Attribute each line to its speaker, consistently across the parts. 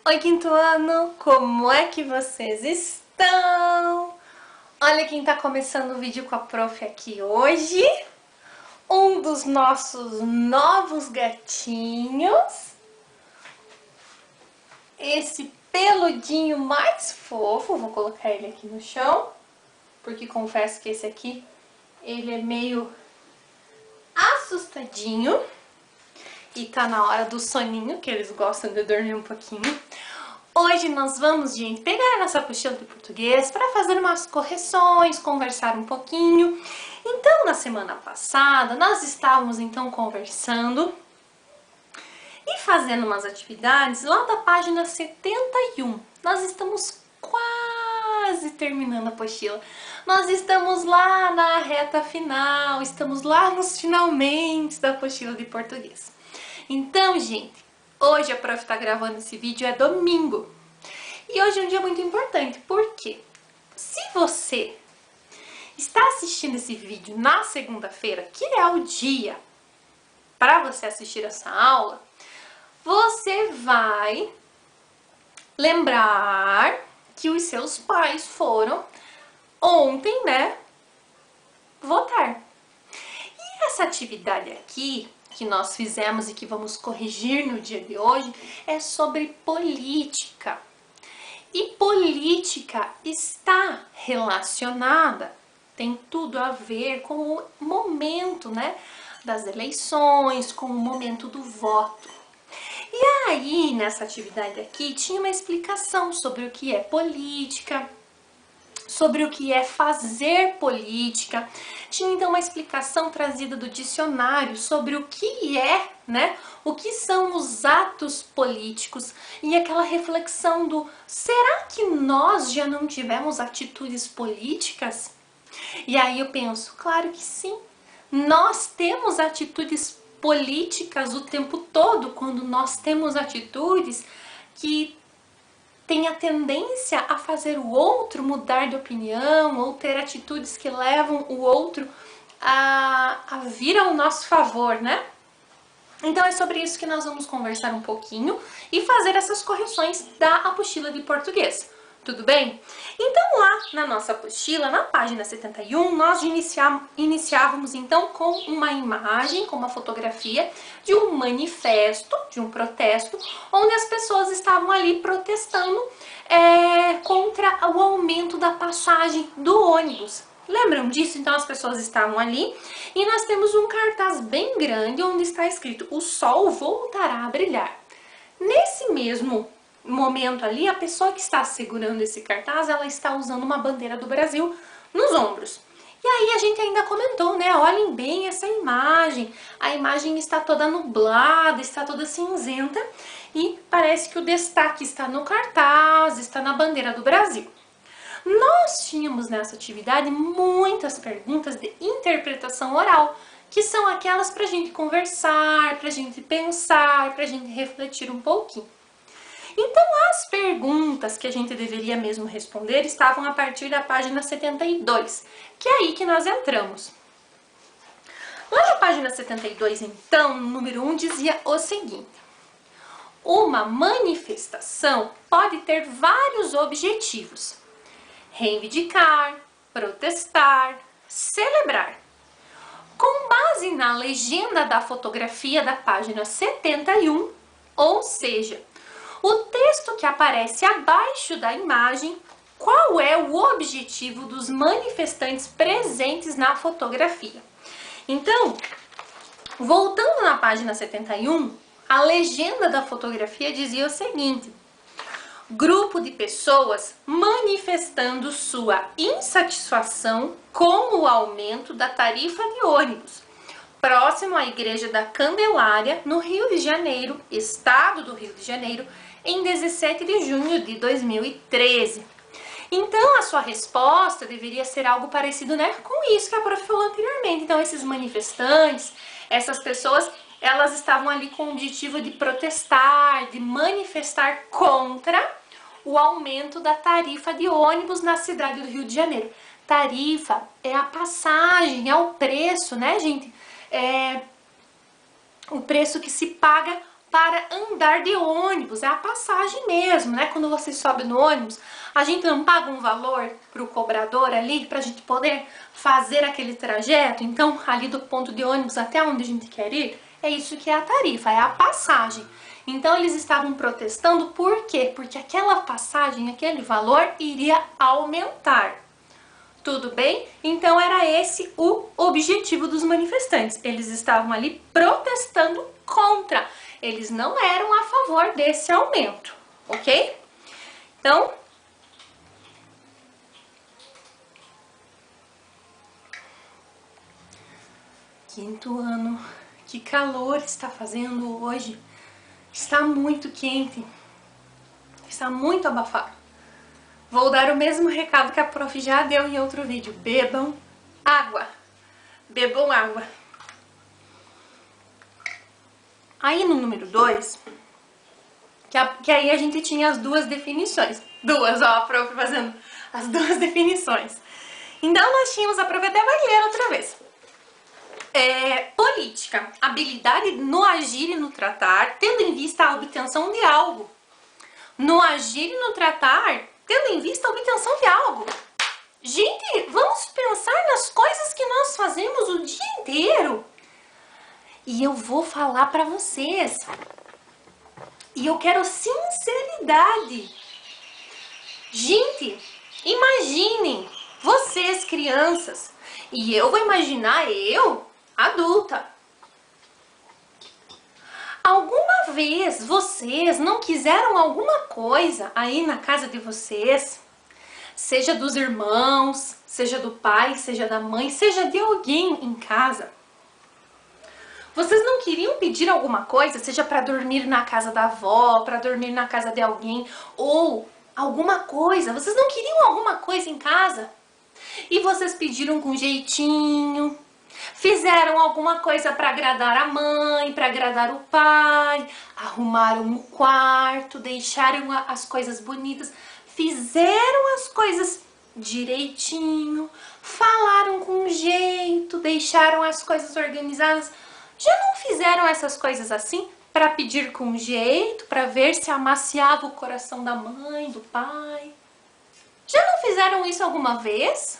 Speaker 1: Oi, quinto ano! Como é que vocês estão? Olha quem tá começando o vídeo com a prof aqui hoje. Um dos nossos novos gatinhos. Esse peludinho mais fofo. Vou colocar ele aqui no chão, porque confesso que esse aqui, ele é meio assustadinho. E tá na hora do soninho, que eles gostam de dormir um pouquinho. Hoje nós vamos, gente, pegar a nossa apostila de português para fazer umas correções, conversar um pouquinho. Então, na semana passada, nós estávamos, então, conversando e fazendo umas atividades lá da página 71. Nós estamos quase terminando a apostila. Nós estamos lá na reta final, estamos lá nos finalmente da apostila de português. Então, gente, hoje a prof tá gravando esse vídeo, é domingo. E hoje é um dia muito importante, porque se você está assistindo esse vídeo na segunda-feira, que é o dia para você assistir essa aula, você vai lembrar que os seus pais foram ontem, né, votar. E essa atividade aqui que nós fizemos e que vamos corrigir no dia de hoje é sobre política. E política está relacionada, tem tudo a ver com o momento, né, das eleições, com o momento do voto. E aí, nessa atividade aqui, tinha uma explicação sobre o que é política, sobre o que é fazer política. Tinha então uma explicação trazida do dicionário sobre o que é, né? O que são os atos políticos e aquela reflexão do será que nós já não tivemos atitudes políticas? E aí eu penso, claro que sim. Nós temos atitudes políticas o tempo todo quando nós temos atitudes que tem a tendência a fazer o outro mudar de opinião ou ter atitudes que levam o outro a vir ao nosso favor, né? Então é sobre isso que nós vamos conversar um pouquinho e fazer essas correções da apostila de português. Tudo bem? Então lá na nossa apostila, na página 71, nós iniciávamos então com uma imagem, com uma fotografia de um manifesto, de um protesto, onde as pessoas estavam ali protestando contra o aumento da passagem do ônibus. Lembram disso? Então as pessoas estavam ali e nós temos um cartaz bem grande onde está escrito: o sol voltará a brilhar. Nesse mesmo momento ali, a pessoa que está segurando esse cartaz, ela está usando uma bandeira do Brasil nos ombros. E aí a gente ainda comentou, né? Olhem bem essa imagem. A imagem está toda nublada, está toda cinzenta e parece que o destaque está no cartaz, está na bandeira do Brasil. Nós tínhamos nessa atividade muitas perguntas de interpretação oral, que são aquelas para a gente conversar, para a gente pensar, para a gente refletir um pouquinho. Então, as perguntas que a gente deveria mesmo responder estavam a partir da página 72, que é aí que nós entramos. Lá na página 72, então, no número 1, dizia o seguinte: uma manifestação pode ter vários objetivos: reivindicar, protestar, celebrar. Com base na legenda da fotografia da página 71, ou seja, o texto que aparece abaixo da imagem, qual é o objetivo dos manifestantes presentes na fotografia? Então, voltando na página 71, a legenda da fotografia dizia o seguinte: grupo de pessoas manifestando sua insatisfação com o aumento da tarifa de ônibus, próximo à Igreja da Candelária, no Rio de Janeiro, estado do Rio de Janeiro, em 17 de junho de 2013. Então, a sua resposta deveria ser algo parecido, né, com isso que a prof falou anteriormente. Então, esses manifestantes, essas pessoas, elas estavam ali com o objetivo de protestar, de manifestar contra o aumento da tarifa de ônibus na cidade do Rio de Janeiro. Tarifa é a passagem, é o preço, né, gente? É o preço que se paga para andar de ônibus, é a passagem mesmo, né? Quando você sobe no ônibus, a gente não paga um valor para o cobrador ali, para a gente poder fazer aquele trajeto. Então, ali do ponto de ônibus até onde a gente quer ir, é isso que é a tarifa, é a passagem. Então, eles estavam protestando por quê? Porque aquela passagem, aquele valor iria aumentar. Tudo bem? Então era esse o objetivo dos manifestantes. Eles estavam ali protestando contra. Eles não eram a favor desse aumento, ok? Então, quinto ano, que calor está fazendo hoje. Está muito quente, está muito abafado. Vou dar o mesmo recado que a prof já deu em outro vídeo. Bebam água. Bebam água. Aí no número 2, que aí a gente tinha as duas definições. Duas, ó, a prof fazendo as duas definições. Então nós tínhamos, a prof até vai ler outra vez. Política, habilidade no agir e no tratar, tendo em vista a obtenção de algo. No agir e no tratar, tendo em vista a obtenção de algo. Gente, vamos pensar nas coisas que nós fazemos o dia inteiro. E eu vou falar para vocês. E eu quero sinceridade. Gente, imaginem vocês, crianças, e eu vou imaginar eu, adulta. Alguma vez vocês não quiseram alguma coisa aí na casa de vocês? Seja dos irmãos, seja do pai, seja da mãe, seja de alguém em casa. Vocês não queriam pedir alguma coisa, seja para dormir na casa da avó, para dormir na casa de alguém, ou alguma coisa. Vocês não queriam alguma coisa em casa? E vocês pediram com jeitinho, fizeram alguma coisa para agradar a mãe, para agradar o pai, arrumaram o quarto, deixaram as coisas bonitas, fizeram as coisas direitinho, falaram com jeito, deixaram as coisas organizadas. Já não fizeram essas coisas assim para pedir com jeito, para ver se amaciava o coração da mãe, do pai? Já não fizeram isso alguma vez?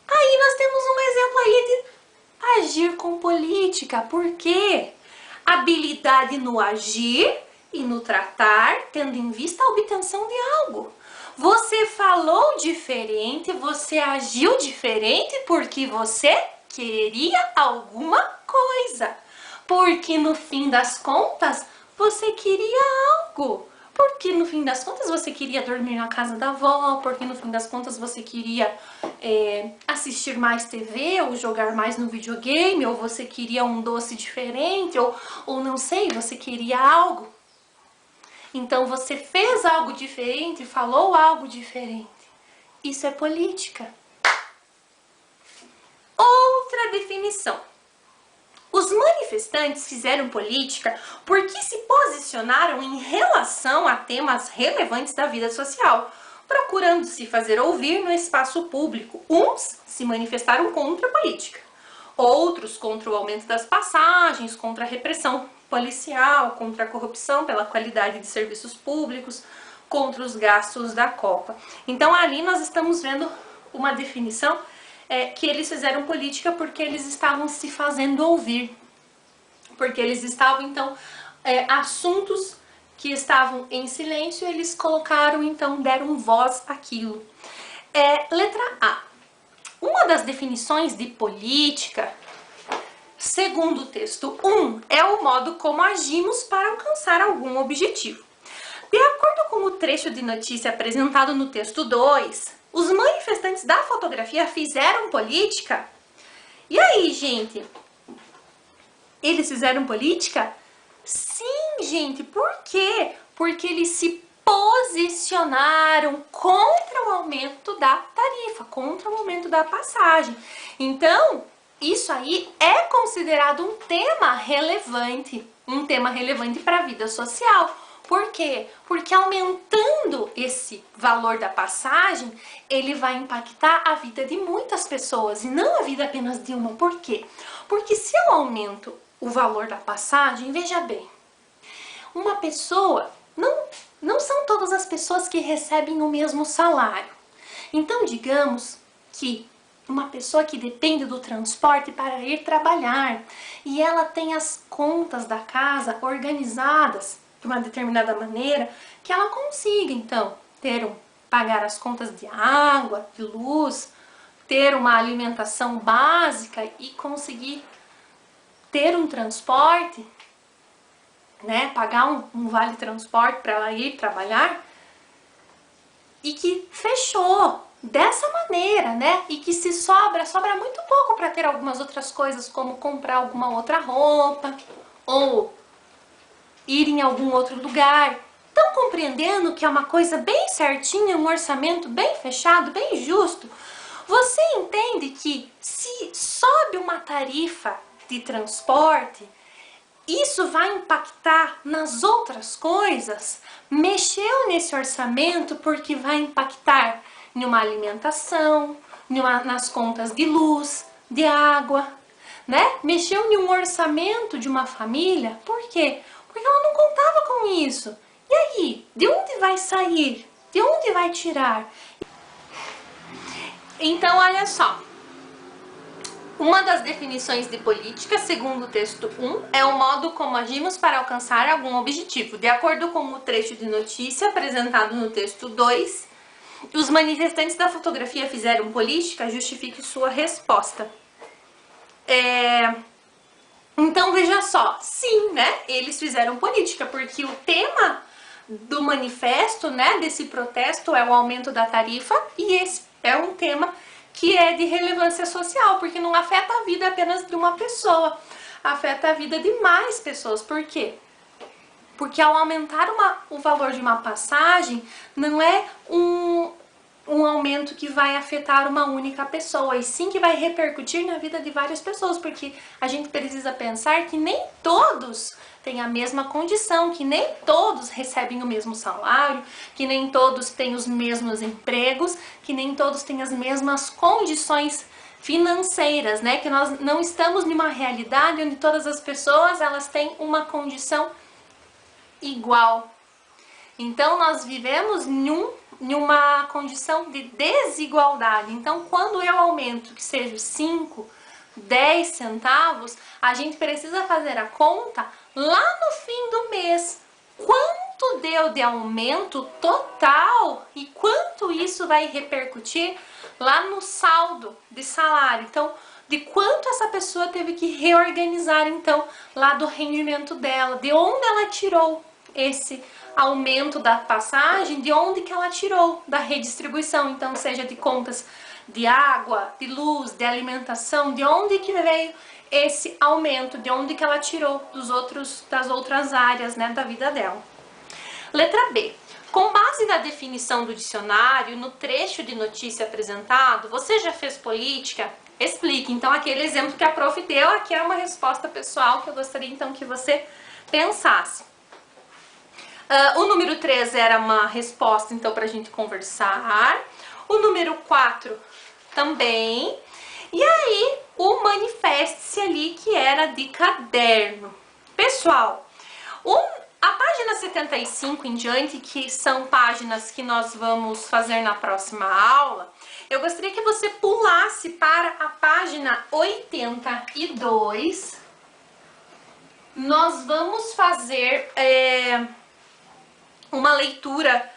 Speaker 1: Aí nós temos um exemplo aí de agir com política. Por quê? Habilidade no agir e no tratar, tendo em vista a obtenção de algo. Você falou diferente, você agiu diferente porque você queria alguma coisa. Porque no fim das contas, você queria algo. Porque no fim das contas você queria dormir na casa da avó, porque no fim das contas você queria assistir mais TV, ou jogar mais no videogame, ou você queria um doce diferente, ou não sei, você queria algo. Então você fez algo diferente, falou algo diferente. Isso é política. Outra definição. Os manifestantes fizeram política porque se posicionaram em relação a temas relevantes da vida social, procurando se fazer ouvir no espaço público. Uns se manifestaram contra a política, outros contra o aumento das passagens, contra a repressão policial, contra a corrupção pela qualidade de serviços públicos, contra os gastos da Copa. Então ali nós estamos vendo uma definição que eles fizeram política porque eles estavam se fazendo ouvir, porque eles estavam, então, assuntos que estavam em silêncio, eles colocaram, então, deram voz àquilo. Letra A. Uma das definições de política, segundo o texto 1, é o modo como agimos para alcançar algum objetivo. De acordo com o trecho de notícia apresentado no texto 2, os manifestantes da fotografia fizeram política? E aí, gente? Eles fizeram política? Sim, gente. Por quê? Porque eles se posicionaram contra o aumento da tarifa, contra o aumento da passagem. Então, isso aí é considerado um tema relevante para a vida social. Por quê? Porque aumentando esse valor da passagem, ele vai impactar a vida de muitas pessoas e não a vida apenas de uma. Por quê? Porque se eu aumento o valor da passagem, veja bem, uma pessoa, não são todas as pessoas que recebem o mesmo salário. Então, digamos que uma pessoa que depende do transporte para ir trabalhar e ela tem as contas da casa organizadas de uma determinada maneira, que ela consiga, então, pagar as contas de água, de luz, ter uma alimentação básica e conseguir ter um transporte, né, pagar um vale transporte para ela ir trabalhar, e que fechou dessa maneira, né, e que se sobra muito pouco para ter algumas outras coisas, como comprar alguma outra roupa ou ir em algum outro lugar. Estão compreendendo que é uma coisa bem certinha, um orçamento bem fechado, bem justo? Você entende que se sobe uma tarifa de transporte, isso vai impactar nas outras coisas? Mexeu nesse orçamento porque vai impactar em uma alimentação, nas contas de luz, de água, né? Mexeu em um orçamento de uma família, por quê? Porque ela não contava com isso. E aí, de onde vai sair? De onde vai tirar? Então, olha só. Uma das definições de política, segundo o texto 1, é o modo como agimos para alcançar algum objetivo. De acordo com o trecho de notícia apresentado no texto 2, os manifestantes da fotografia fizeram política, justifique sua resposta. Então, veja só, sim, né, eles fizeram política, porque o tema do manifesto, né, desse protesto é o aumento da tarifa, e esse é um tema que é de relevância social, porque não afeta a vida apenas de uma pessoa, afeta a vida de mais pessoas. Por quê? Porque ao aumentar o valor de uma passagem, não é um aumento que vai afetar uma única pessoa, e sim que vai repercutir na vida de várias pessoas, porque a gente precisa pensar que nem todos têm a mesma condição, que nem todos recebem o mesmo salário, que nem todos têm os mesmos empregos, que nem todos têm as mesmas condições financeiras, né? Que nós não estamos numa realidade onde todas as pessoas elas têm uma condição igual. Então nós vivemos em uma condição de desigualdade. Então, quando eu aumento que seja 5, 10 centavos, a gente precisa fazer a conta lá no fim do mês. Quanto deu de aumento total e quanto isso vai repercutir lá no saldo de salário. Então, de quanto essa pessoa teve que reorganizar, então, lá do rendimento dela, de onde ela tirou esse aumento da passagem, de onde que ela tirou da redistribuição, então seja de contas de água, de luz, de alimentação, de onde que veio esse aumento, de onde que ela tirou das outras áreas, né, da vida dela. Letra B. Com base na definição do dicionário, no trecho de notícia apresentado, você já fez política? Explique. Então, aquele exemplo que a prof deu aqui é uma resposta pessoal que eu gostaria então que você pensasse. O número 3 era uma resposta, então, para a gente conversar. O número 4 também. E aí, o manifeste-se ali, que era de caderno. Pessoal, a página 75 em diante, que são páginas que nós vamos fazer na próxima aula, eu gostaria que você pulasse para a página 82. Nós vamos fazer uma leitura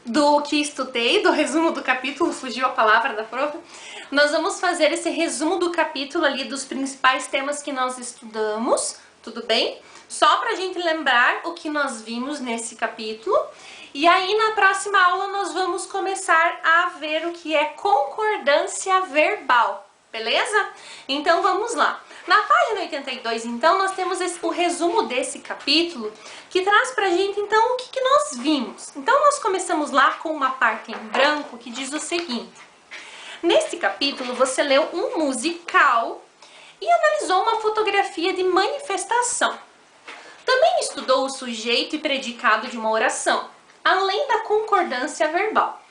Speaker 1: do que estudei, do resumo do capítulo, fugiu a palavra da prof. Nós vamos fazer esse resumo do capítulo ali, dos principais temas que nós estudamos, tudo bem? Só pra gente lembrar o que nós vimos nesse capítulo. E aí, na próxima aula, nós vamos começar a ver o que é concordância verbal, beleza? Então, vamos lá. Na página 82, então, nós temos o resumo desse capítulo, que traz pra gente, então, o que nós vimos. Então, nós começamos lá com uma parte em branco que diz o seguinte. Nesse capítulo, você leu um musical e analisou uma fotografia de manifestação. Também estudou o sujeito e predicado de uma oração, além da concordância verbal.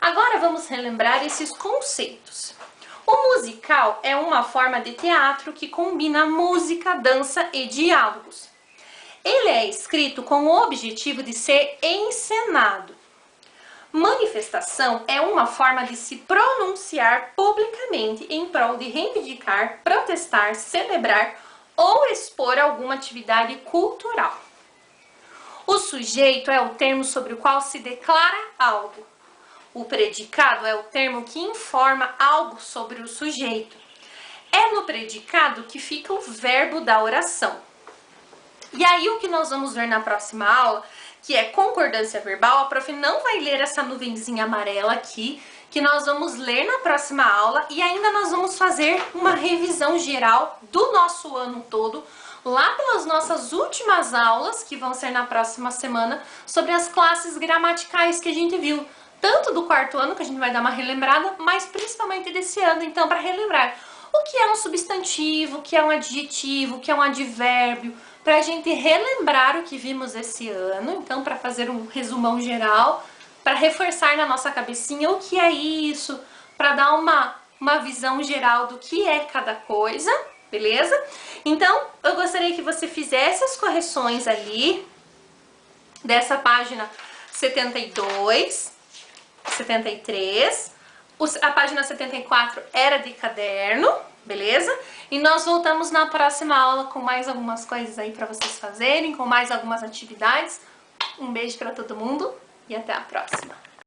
Speaker 1: Agora, vamos relembrar esses conceitos. O musical é uma forma de teatro que combina música, dança e diálogos. Ele é escrito com o objetivo de ser encenado. Manifestação é uma forma de se pronunciar publicamente em prol de reivindicar, protestar, celebrar ou expor alguma atividade cultural. O sujeito é o termo sobre o qual se declara algo. O predicado é o termo que informa algo sobre o sujeito. É no predicado que fica o verbo da oração. E aí o que nós vamos ver na próxima aula, que é concordância verbal, a prof não vai ler essa nuvenzinha amarela aqui, que nós vamos ler na próxima aula e ainda nós vamos fazer uma revisão geral do nosso ano todo, lá pelas nossas últimas aulas, que vão ser na próxima semana, sobre as classes gramaticais que a gente viu, tanto do quarto ano, que a gente vai dar uma relembrada, mas principalmente desse ano, então, para relembrar o que é um substantivo, o que é um adjetivo, o que é um advérbio, para a gente relembrar o que vimos esse ano, então para fazer um resumão geral, para reforçar na nossa cabecinha o que é isso, para dar uma visão geral do que é cada coisa, beleza? Então, eu gostaria que você fizesse as correções ali, dessa página 72, 73, a página 74 era de caderno, beleza? E nós voltamos na próxima aula com mais algumas coisas aí para vocês fazerem, com mais algumas atividades. Um beijo para todo mundo e até a próxima!